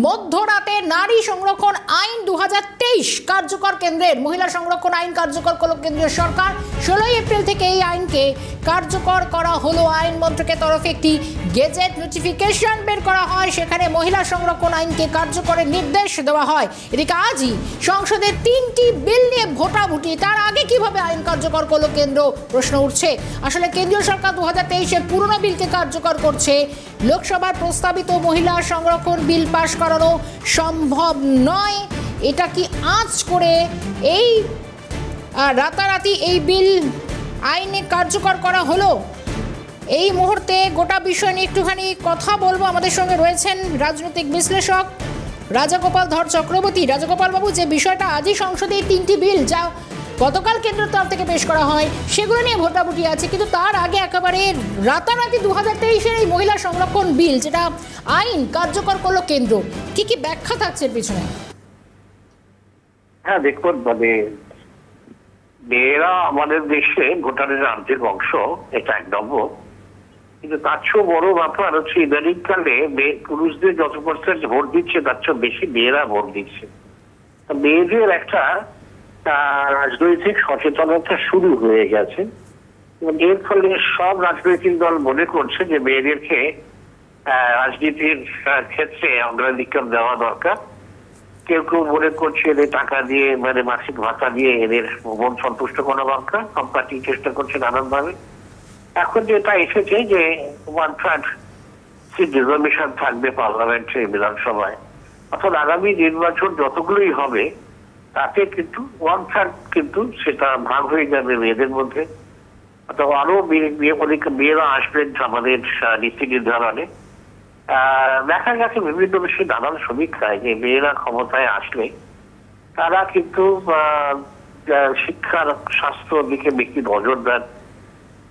মধ্যরাতে নারী সংরক্ষণ আইন 2023 কার্যকর কেন্দ্রের মহিলা সংরক্ষণ আইন কার্যকর করল কেন্দ্রীয় সরকার। 16 এপ্রিল থেকে এই আইনকে কার্যকর করা হলো। আইন মন্ত্রকের তরফে একটি গেজেট নোটিফিকেশন বের করা হয়, সেখানে মহিলা সংরক্ষণ আইনকে কার্যকরের নির্দেশ দেওয়া হয়। এদিকে আজই সংসদে 3টি বিল নিয়ে ভোটাভুটি। তার আগে কিভাবে আইন কার্যকর করলো কেন্দ্র, প্রশ্ন উঠছে। আসলে কেন্দ্রীয় সরকার 2023-এর পুরনো বিলকে কার্যকর করছে। লোকসভার প্রস্তাবিত মহিলা সংরক্ষণ বিল পাশ করানো সম্ভব নয়। এটা কি আজ করে এই রাতারাতি এই বিল আইনে কার্যকর করা হলো? এই মুহূর্তে গোটা বিষয় নিয়ে একটুখানি কথা বলবো। আমাদের সঙ্গে রয়েছেন রাজনৈতিক বিশ্লেষক রাজাগোপাল ধর চক্রবর্তী। রাজাগোপাল বাবু, যে বিষয়টা আজই সংসদে এই 3টি বিল যা গতকাল কেন্দ্রের তরফ থেকে পেশ করা হয় সেগুলো নিয়ে ভোটাভুটি আছে, কিন্তু তার আগে একেবারে রাতারাতি 2023-এর এই মহিলা সংরক্ষণ বিল যেটা আইন কার্যকর করলো কেন্দ্র, কি কি ব্যাখ্যা থাকছে এর পিছনে? হ্যাঁ, দেখুন, মেয়েরা আমাদের দেশে ভোটারের আর্ধেক অংশ, এটা এক নম্বর। কিন্তু তার চেয়েও বড় ব্যাপার হচ্ছে ইদানিংকালে পুরুষদের যত পার্সেন্ট ভোট দিচ্ছে তার চেয়ে বেশি মেয়েরা ভোট দিচ্ছে। মেয়েদের একটা রাজনৈতিক সচেতনতা শুরু হয়ে গেছে এবং এর ফলে সব রাজনৈতিক দল মনে করছে যে মেয়েদেরকে রাজনীতির ক্ষেত্রে অগ্রাধিকার দেওয়া দরকার। কেউ কেউ মনে করছে এদের টাকা দিয়ে, মানে মাসিক ভাতা দিয়ে এদের মন সন্তুষ্ট করা দরকার। সব পার্টি চেষ্টা করছে নানানভাবে। এখন যেটা এসেছে যে 1/3 সিট রিজার্ভেশন থাকবে পার্লামেন্টে, বিধানসভায়, অর্থাৎ আগামী নির্বাচন যতগুলোই হবে তাতে কিন্তু 1/3 কিন্তু সেটা ভাগ হয়ে যাবে মেয়েদের মধ্যে। অর্থাৎ আরো অনেক মেয়েরা আসবেন আমাদের নীতি নির্ধারণে। দেখা গেছে বিভিন্ন দেশে নানান সমীক্ষায় যে মেয়েরা ক্ষমতায় আসলে তারা কিন্তু শিক্ষার, স্বাস্থ্য দিকে বেশি নজর দেন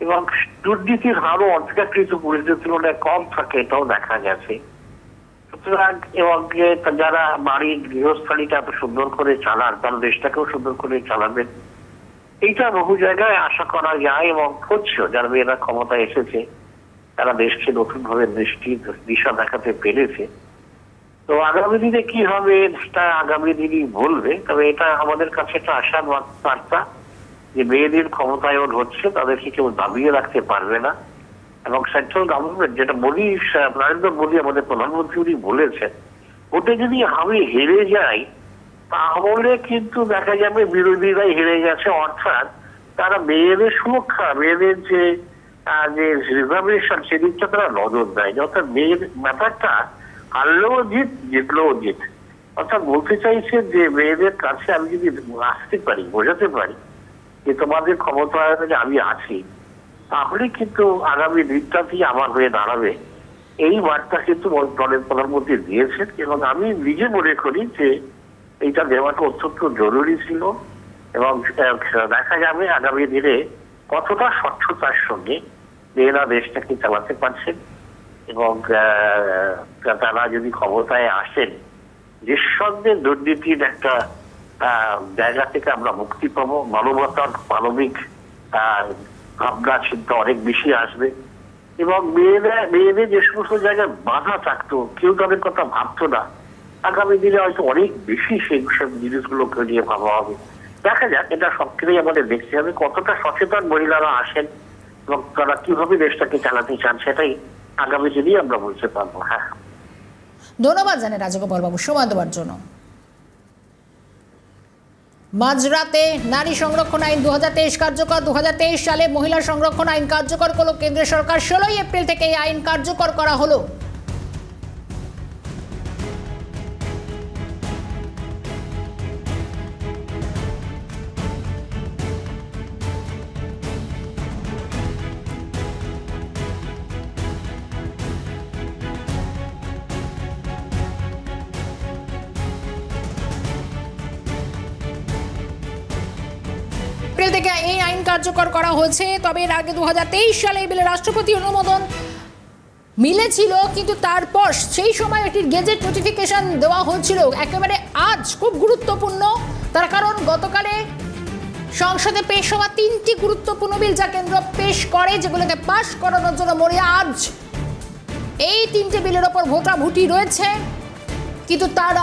এবং দুর্নীতির হারও অপেক্ষাকৃত পুরুষদের তুলনায় কম থাকে, এটাও দেখা গেছে। সুতরাং এবং যারা বাড়ির গৃহস্থালিটা এত সুন্দর করে চালান তারা দেশটাকেও সুন্দর করে চালাবেন, এইটা বহু জায়গায় আশা করা যায় এবং হচ্ছেও। যারা মেয়েরা ক্ষমতায় এসেছে তারা দেশকে নতুন ভাবে দিশা দেখাতে পেরেছে। তো আগামী দিনে কি হবে সেটা আগামী দিনই বলবে। তবে এটা আমাদের কাছে একটা আশার বার্তা যে মেয়েদের ক্ষমতায়ন হচ্ছে, তাদেরকে কেউ দাবিয়ে রাখতে পারবে না। এবং সেন্ট্রাল গভর্নমেন্ট, যেটা নরেন্দ্র মোদী আমাদের প্রধানমন্ত্রী উনি বলেছেন, ওটা যদি আমি হেরে যাই তাহলে কিন্তু দেখা যাবে বিরোধীরাই হেরে গেছে। অর্থাৎ তারা মেয়েদের সুরক্ষা, মেয়েদের যে রিজার্ভেশন সেদিকটা তারা নজর দেয়। অর্থাৎ মেয়ের ব্যাপারটা হারলেও জিত, জিতলেও জিত। অর্থাৎ বলতে চাইছে যে মেয়েদের কাছে আমি যদি আসতে পারি, বোঝাতে পারি যে তোমাদের ক্ষমতায়নে আমি আছি, তাহলে কিন্তু আগামী দিনটাতেই আমার হয়ে দাঁড়াবে। এই বার্তা কিন্তু দলের প্রধানমন্ত্রী দিয়েছেন এবং আমি নিজে মনে করি যে এইটা দেওয়াটা অত্যন্ত জরুরি ছিল। এবং দেখা যাবে আগামী দিনে কতটা স্বচ্ছতার সঙ্গে মেয়েরা দেশটাকে চালাতে পারছেন এবং তারা যদি ক্ষমতায় আসেন, নিঃসন্দেহে দুর্নীতির একটা জায়গা থেকে আমরা মুক্তি পাবো। মানবতার, মানবিক ভাবনা চিন্তা অনেক বেশি আসবে এবং মেয়েদের যে সমস্ত জায়গায় বাধা থাকতো, কেউ তাদের কথা ভাবতো না, আগামী দিনে হয়তো অনেক বেশি সেই সব জিনিসগুলোকে নিয়ে ভাবা হবে। দেখা যাক, এটা সবকিছুই আমাদের দেখতে হবে কতটা সচেতন মহিলারা আসেন এবং তারা কিভাবে দেশটাকে চালাতে চান, সেটাই আগামী দিনেই আমরা বলতে পারবো। হ্যাঁ, ধন্যবাদ জানাই রাজাগোপাল বাবু সময় দেওয়ার জন্য। মাঝরাতে নারী সংরক্ষণ আইন 2023 কার্যকর। 2023 সালে মহিলা সংরক্ষণ আইন কার্যকর করলো কেন্দ্র সরকার। 16 এপ্রিল থেকে এই আইন কার্যকর করা হলো। এপ্রিল থেকে এই আইন কার্যকর করা হয়েছে। তবে এর আগে 2023 সালে এই বিলে রাষ্ট্রপতি অনুমোদন মিলেছিল, কিন্তু তারপর সেই সময় এটির গেজেট নোটিফিকেশন দেওয়া হয়েছিল। একেবারে আজ খুব গুরুত্বপূর্ণ, তার কারণ গতকালে সংসদে পেশ হওয়া 3টি গুরুত্বপূর্ণ বিল যা কেন্দ্র পেশ করে, যেগুলোকে পাশ করানোর জন্য মরিয়া আজ এই 3টে বিলের ওপর ভোটাভুটি রয়েছে। কিন্তু তার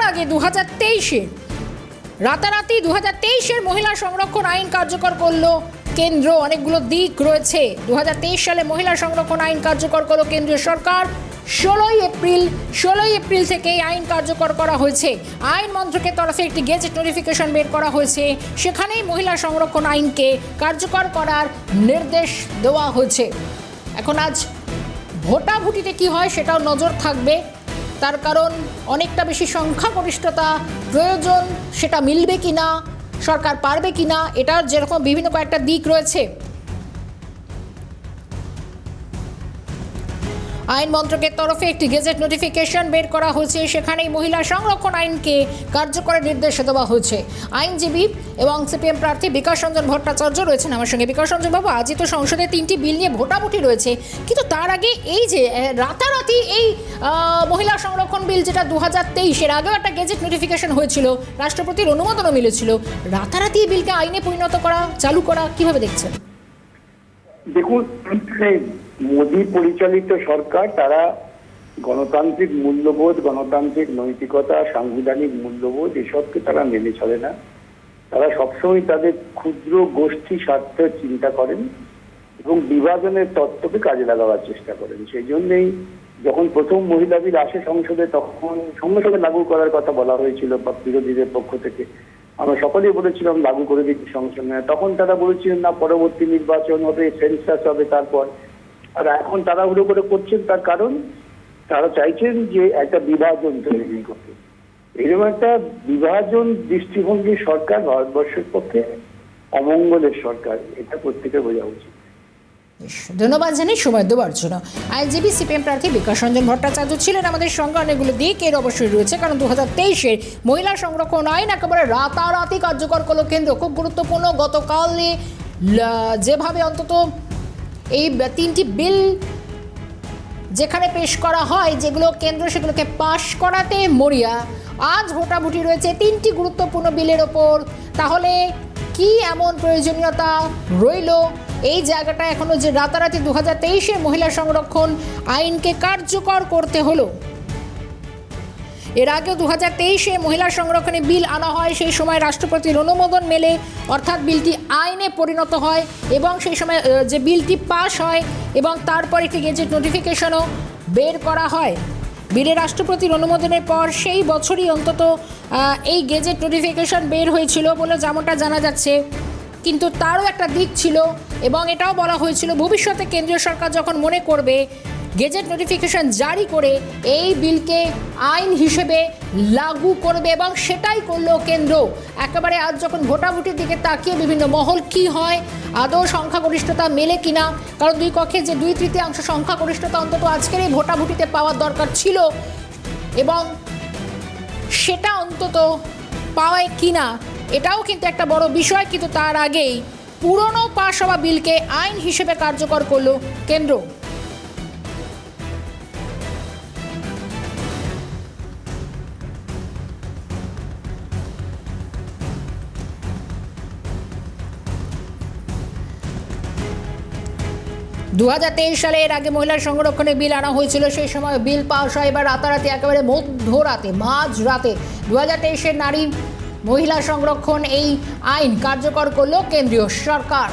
আগে 2023-এ রাতারাতি 2023-এর মহিলা সংরক্ষণ আইন কার্যকর করলো কেন্দ্র। অনেকগুলো দিক রয়েছে। 2023 সালে মহিলা সংরক্ষণ আইন কার্যকর করলো কেন্দ্রীয় সরকার। 16ই এপ্রিল থেকে এই আইন কার্যকর করা হয়েছে। আইন মন্ত্রকের তরফে একটি গেজেট নোটিফিকেশন বের করা হয়েছে। সেখানেই মহিলা সংরক্ষণ আইনকে কার্যকর করার নির্দেশ দেওয়া হয়েছে। এখন আজ ভোটাভুটিতে কি হয় সেটাও নজর থাকবে, তার কারণ অনেকটা বেশি সংখ্যাগরিষ্ঠতা প্রয়োজন, সেটা মিলবে কিনা, সরকার পারবে কিনা, এটার যেরকম বিভিন্ন কয়েকটা দিক রয়েছে। আইন মন্ত্রকের তরফে একটি গেজেট নোটিফিকেশন বের করা হয়েছে। সেখানেই মহিলা সংরক্ষণ আইনকে কার্যকরের নির্দেশ দেওয়া হয়েছে। আইনজীবী এবং সিপিএম প্রার্থী বিকাশ রঞ্জন ভট্টাচার্য রয়েছেন আমার সঙ্গে। বিকাশ রঞ্জন বাবু, আজই তো সংসদে 3টি বিল নিয়ে ভোটাভুটি রয়েছে, কিন্তু তার আগে এই যে রাতারাতি এই মহিলা সংরক্ষণ বিল, যেটা 2023-এর আগেও একটা গেজেট নোটিফিকেশন হয়েছিল, রাষ্ট্রপতির অনুমোদনও মিলেছিল, রাতারাতি এই বিলকে আইনে পরিণত করা, চালু করা, কিভাবে দেখছেন? দেখুন, মোদী পরিচালিত সরকার, তারা গণতান্ত্রিক মূল্যবোধ, গণতান্ত্রিক নৈতিকতা, সাংবিধানিক মূল্যবোধ এসবকে তারা মেনে চলে না। তারা সবসময় তাদের ক্ষুদ্র গোষ্ঠী স্বার্থ চিন্তা করেন এবং বিভাজনের তত্ত্বকে কাজে লাগাবার চেষ্টা করেন। সেই জন্যই যখন প্রথম মহিলা বিল আসে সংসদে, তখন সঙ্গে সঙ্গে লাগু করার কথা বলা হয়েছিল বিরোধীদের পক্ষ থেকে। আমরা সকলেই বলেছিলাম লাগু করে দিচ্ছি সঙ্গে সঙ্গে। তখন তারা বলেছিলেন না, পরবর্তী নির্বাচন হবে, সেন্সাস হবে তারপর। আর এখন তাড়াহুড়ো করে করছেন, তার কারণ তারা চাইছেন যে একটা বিভাজন তৈরি করতে। এরকম একটা বিভাজন দৃষ্টিভঙ্গির সরকার ভারতবর্ষের পক্ষে অমঙ্গলের সরকার, এটা প্রত্যেকের বোঝা উচিত। ধন্যবাদ জানাই সময় দেওয়ার জন্য। আইনজীবী সিপিএম প্রার্থী বিকাশ রঞ্জন ভট্টাচার্য ছিলেন আমাদের সঙ্গে। অনেকগুলো দিক এর অবশ্যই রয়েছে, কারণ 2023-এর মহিলা সংরক্ষণ আইন একেবারে রাতারাতি কার্যকর করলো কেন্দ্র। খুব গুরুত্বপূর্ণ, গতকালে যেভাবে অন্তত এই 3টি বিল যেখানে পেশ করা হয়, যেগুলো কেন্দ্র সেগুলোকে পাশ করাতে মরিয়া, আজ ভোটাভুটি রয়েছে 3টি গুরুত্বপূর্ণ বিলের ওপর। তাহলে কি এমন প্রয়োজনীয়তা রইল এই জায়গাটা এখনো যে রাতারাতি 2023-এর মহিলা সংরক্ষণ আইনকে কার্যকর করতে হলো? এর আগেও 2023-এ মহিলা সংরক্ষণে বিল আনা হয়, সেই সময় রাষ্ট্রপতির অনুমোদন মেলে, অর্থাৎ বিলটি আইনে পরিণত হয় এবং সেই সময় যে বিলটি পাস হয় এবং তারপর একটি গেজেট নোটিফিকেশনও বের করা হয়। বিলের রাষ্ট্রপতির অনুমোদনের পর সেই বছরই অন্তত এই গেজেট নোটিফিকেশন বের হয়েছিল বলে যেমনটা জানা যাচ্ছে। কিন্তু তারও একটা দিক ছিল এবং এটাও বলা হয়েছিল, ভবিষ্যতে কেন্দ্রীয় সরকার যখন মনে করবে গেজেট নোটিফিকেশন জারি করে এই বিলকে আইন হিসেবে লাগু করবে, এবং সেটাই করলো কেন্দ্র। একেবারে আজ যখন ভোটাভুটির দিকে তাকিয়ে বিভিন্ন মহল কি হয়, আদৌ সংখ্যাগরিষ্ঠতা মেলে কিনা, কারণ দুই কক্ষে যে 2/3 সংখ্যাগরিষ্ঠতা অন্তত আজকের এই ভোটাভুটিতে পাওয়ার দরকার ছিল, এবং সেটা অন্তত পাওয়ায় কিনা এটাও কিন্তু একটা বড় বিষয়। কিন্তু তার আগেই পুরনো পাশ হওয়া বিলকে আইন হিসেবে কার্যকর করলো কেন্দ্র। সালে এর আগে মহিলা সংরক্ষণের বিল আনা হয়েছিল, সেই সময় বিল পাস হয়। এবার রাতারাতি একেবারে মধ্যরাতে, মাঝরাতে 2023-এর নারী মহিলা সংরক্ষণ এই আইন কার্যকর করলো কেন্দ্রীয় সরকার।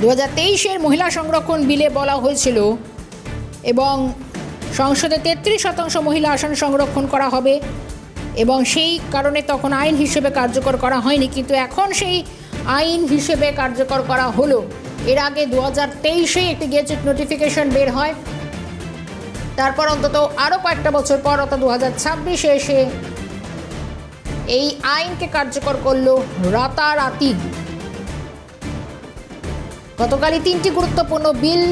দু 2023-এর মহিলা সংরক্ষণ বিলে বলা হয়েছিল এবং সংসদে 33% মহিলা আসন সংরক্ষণ করা হবে, এবং সেই কারণে তখন আইন হিসেবে কার্যকর করা হয়নি, কিন্তু এখন সেই আইন হিসেবে কার্যকর করা হলো। এর আগে 2023-এ একটি গেজেট নোটিফিকেশন বের হয়, তারপর অন্তত আরও কয়েকটা বছর পর অর্থাৎ 2026-এ এসে এই আইনকে কার্যকর করলো রাতারাতি। গতকালই 3টি গুরুত্বপূর্ণ বিল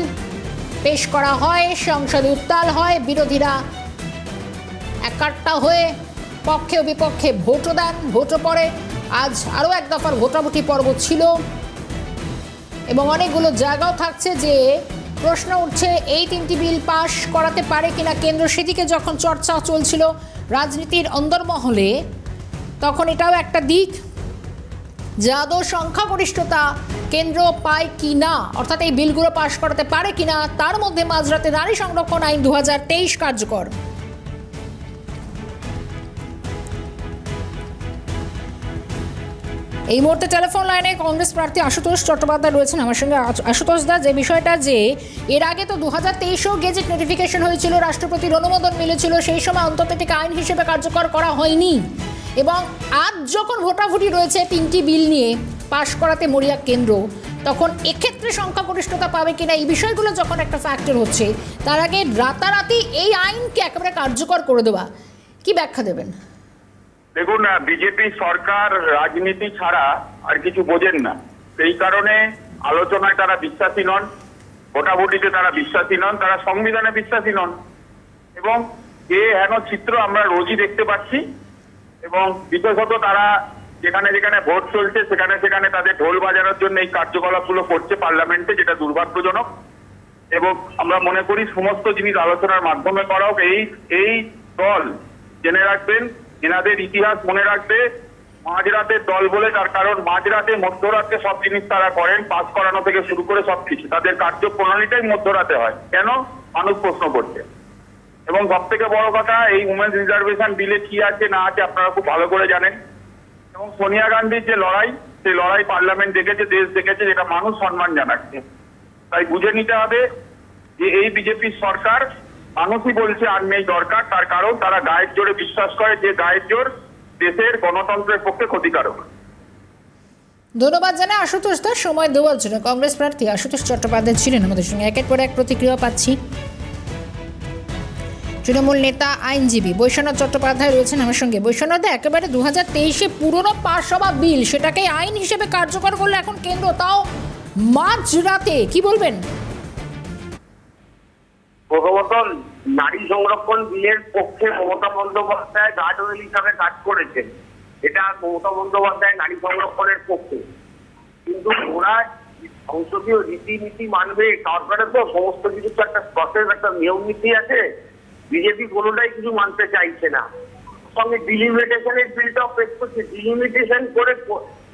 পেশ করা হয়, সংসদে উত্তাল হয়, বিরোধীরা একাট্টা হয়ে পক্ষে ও বিপক্ষে ভোটও দেন, ভোটও পড়ে। আজ আরও এক দফার ভোটাভুটি পর্ব ছিল এবং অনেকগুলো জায়গাও থাকছে যে প্রশ্ন উঠছে এই তিনটি বিল পাশ করাতে পারে কিনা কেন্দ্র। সেদিকে যখন চর্চা চলছিল রাজনীতির অন্দরমহলে, তখন এটাও একটা দিক যে আদৌ সংখ্যাগরিষ্ঠতা কেন্দ্র পায় কি না, অর্থাৎ এই বিলগুলো পাশ করাতে পারে কিনা। তার মধ্যে মাঝরাতে নারী সংরক্ষণ আইন 2023 কার্যকর। এই মুহূর্তে টেলিফোন লাইনে কংগ্রেস প্রার্থী আশুতোষ চট্টোপাধ্যায় রয়েছেন আমার সঙ্গে। আশুতোষ দা, যে বিষয়টা যে এর আগে তো 2023 গেজেট নোটিফিকেশন হয়েছিল, রাষ্ট্রপতির অনুমোদন মিলেছিল, সেই সময় অন্তত এটিকে আইন হিসেবে কার্যকর করা হয়নি, এবং আজ যখন ভোটাভুটি রয়েছে তিনটি বিল নিয়ে পাশ করাতে মরিয়া কেন্দ্র, তখন এক্ষেত্রে সংখ্যাগরিষ্ঠতা পাবে কিনা এই বিষয়গুলো যখন একটা ফ্যাক্টর হচ্ছে, তার আগে রাতারাতি এই আইনকে একেবারে কার্যকর করে দেওয়া, কি ব্যাখ্যা দেবেন? দেখুন, বিজেপি সরকার রাজনীতি ছাড়া আর কিছু বোঝেন না। সেই কারণে আলোচনায় তারা বিশ্বাসী নন, ভোটাভুটিতে তারা বিশ্বাসী নন, তারা সংবিধানে বিশ্বাসী নন, এবং এ হেন চিত্র আমরা রোজই দেখতে পাচ্ছি। এবং বিশেষত তারা যেখানে যেখানে ভোট চলছে সেখানে সেখানে তাদের ঢোল বাজানোর জন্য এই কার্যকলাপগুলো করছে পার্লামেন্টে, যেটা দুর্ভাগ্যজনক। এবং আমরা মনে করি সমস্ত জিনিস আলোচনার মাধ্যমে করা হোক। এই দল জেনে রাখবেন, এনাদের ইতিহাস মনে রাখবে, মাঝরাতের দল বলে, তার কারণ মাঝরাতে মধ্যরাতে সব জিনিস তারা করেন, পাস করানো থেকে শুরু করে সবকিছু তাদের কার্যপ্রণালীটাই মধ্যরাতে হয়। কেন? মানুষ প্রশ্ন করছে। এবং সব থেকে বড় কথা, এই উমেন্স রিজার্ভেশন বিলে কি আছে না আছে আপনারা খুব ভালো করে জানেন। এবং সোনিয়া গান্ধীর যে লড়াই, সেই লড়াই পার্লামেন্ট দেখেছে, দেশ দেখেছে, যেটা মানুষ সম্মান জানাচ্ছে। তাই বুঝে নিতে হবে যে এই বিজেপির সরকার মানুষই বলছে আর নেই দরকার, তার কারণ তারা গায়ের জোরে বিশ্বাস করে, যে গায়ের জোর দেশের গণতন্ত্রের পক্ষে ক্ষতিকারক। ধন্যবাদ জানাই আশুতোষ দা সময় দেওয়ার জন্য। কংগ্রেস প্রার্থী আশুতোষ চট্টোপাধ্যায় ছিলেন আমাদের সঙ্গে। একের পর এক প্রতিক্রিয়া পাচ্ছি। তৃণমূল নেতা আইনজীবী বৈশ্বনাথ চট্টোপাধ্যায় রয়েছেন আমার সঙ্গে। বৈশ্বনাথ দা, একেবারে 2023 পুরনো পাশ হওয়া বিল সেটাকে আইন হিসেবে কার্যকর করলে এখন কেন্দ্র, তাও মাঝরাতে, কি বলবেন? প্রথমত নারী সংরক্ষণ বিলের পক্ষে মমতা বন্দ্যোপাধ্যায় গার্ডওয়েল হিসাবে কাজ করেছেন। এটা মমতা বন্দ্যোপাধ্যায় নারী সংরক্ষণের পক্ষে, কিন্তু ওরা সংসদীয় রীতিনীতি মানবে। সরকারের তো সমস্ত কিছু তো একটা প্রসেস, একটা নিয়ম নীতি আছে। বিজেপি কোনোটাই কিছু মানতে চাইছে না। সঙ্গে ডিলিমিটেশনের বিলটাও পেশ করছে। ডিলিমিটেশন করে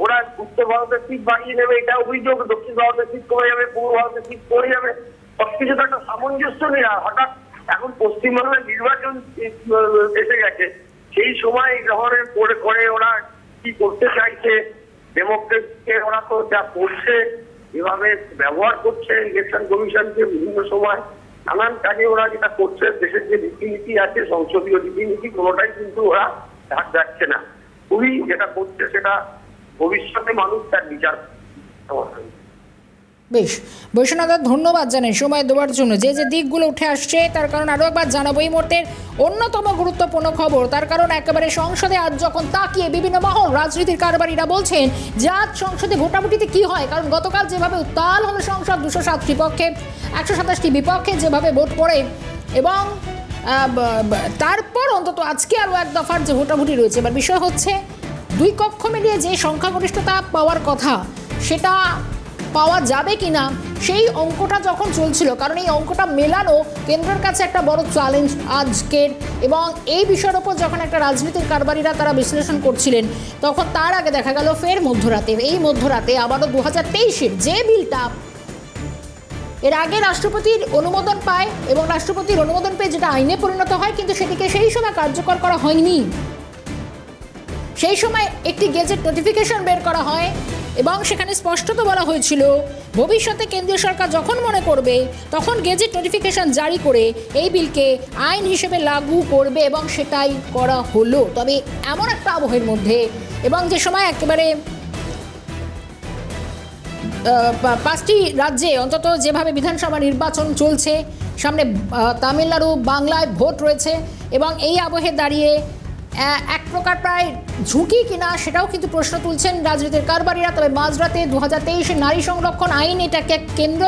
ওরা উত্তর ভারতের সিট বাড়িয়ে নেবে, এটা অভিযোগ। দক্ষিণ ভারতের সিট কমে যাবে, পূর্ব ভারতের সিট কমে যাবে, সবকিছু তো একটা সামঞ্জস্য নেই। হঠাৎ এখন পশ্চিমবাংলার নির্বাচন এসে গেছে, সেই সময় এই ধরনের করে ওরা কি করতে চাইছে, ডেমোক্রেসিকে ওরা তো যা করছে, এভাবে ব্যবহার করছে ইলেকশন কমিশনকে বিভিন্ন সময় নানান কাজে ওরা যেটা করছে, দেশের যে রীতিনীতি আছে, সংসদীয় রীতিনীতি, কোনোটাই কিন্তু ওরা ধার যাচ্ছে না। খুবই যেটা করছে সেটা ভবিষ্যতে মানুষ তার বিচার। বেশ, বৈশ্বনাথ, ধন্যবাদ জানাই সময় দেওয়ার জন্য। যে যে দিকগুলো উঠে আসছে তার কারণ আরও একবার জানাবো। এই মুহূর্তের অন্যতম গুরুত্বপূর্ণ খবর, তার কারণ একেবারে সংসদে আজ যখন তাকিয়ে বিভিন্ন মহল রাজনীতির কারবারিরা বলছেন যে আজ সংসদে ভোটাভুটিতে কি হয়, কারণ গতকাল যেভাবে উত্তাল হলো সংসদ, 207টি পক্ষে 127টি বিপক্ষে যেভাবে ভোট পড়ে, এবং তারপর অন্তত আজকে আরও এক দফার যে ভোটাভুটি রয়েছে। এবার বিষয় হচ্ছে দুই কক্ষ মিলিয়ে যে সংখ্যাগরিষ্ঠতা পাওয়ার কথা সেটা পাওয়া যাবে কিনা, সেই অঙ্কটা যখন চলছিল, কারণ এই অঙ্কটা মেলানো কেন্দ্রের কাছে একটা বড় চ্যালেঞ্জ আজকের। এবং এই বিষয়ের ওপর যখন একটা রাজনীতির কারবারিরা তারা বিশ্লেষণ করছিলেন, তখন তার আগে দেখা গেল ফের মধ্যরাতে, এই মধ্যরাতে আবারও 2023-এর যে বিলটা এর আগে রাষ্ট্রপতির অনুমোদন পায়, এবং রাষ্ট্রপতির অনুমোদন পেয়ে যেটা আইনে পরিণত হয়, কিন্তু সেটিকে সেই সময় কার্যকর করা হয়নি। সেই সময় একটি গেজেট নোটিফিকেশন বের করা হয়, এবং সেখানে স্পষ্টত বলা হয়েছিল ভবিষ্যতে কেন্দ্রীয় সরকার যখন মনে করবে তখন গেজেট নোটিফিকেশন জারি করে এই বিলকে আইন হিসেবে লাগু করবে, এবং সেটাই করা হলো। তবে এমন একটা আবহের মধ্যে, এবং যে সময় একেবারে 5টি রাজ্যে অন্তত যেভাবে বিধানসভা নির্বাচন চলছে, সামনে তামিলনাড়ু, বাংলায় ভোট রয়েছে, এবং এই আবহে দাঁড়িয়ে এক প্রকার প্রায় ঝুঁকি কিনা সেটাও কিন্তু প্রশ্ন তুলছেন রাজনীতির কারবারিরা। তবে মাঝরাতে 2023 নারী সংরক্ষণ আইন, এটাকে কেন্দ্র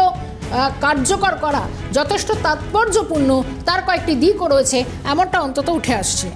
কার্যকর করা যথেষ্ট তাৎপর্যপূর্ণ, তার কয়েকটি দিকও রয়েছে, এমনটা অন্তত উঠে আসছে।